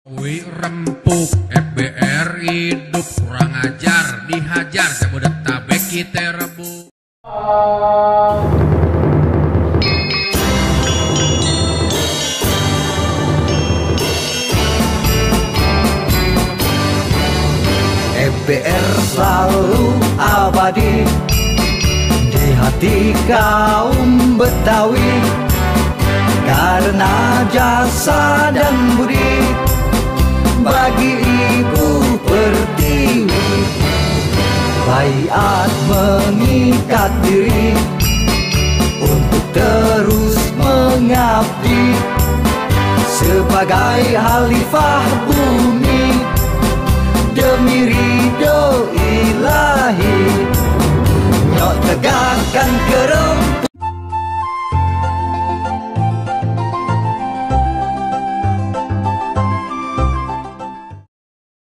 Wih rempuk FBR hidup kurang ajar, dihajar Jabodetabek kita rebut. FBR selalu abadi di hati kaum Betawi, karena jasa dan budi bagi Ibu Pertiwi. Baiat mengikat diri untuk terus mengabdi sebagai khalifah bumi demi ridho ilahi. Nyok tegakkan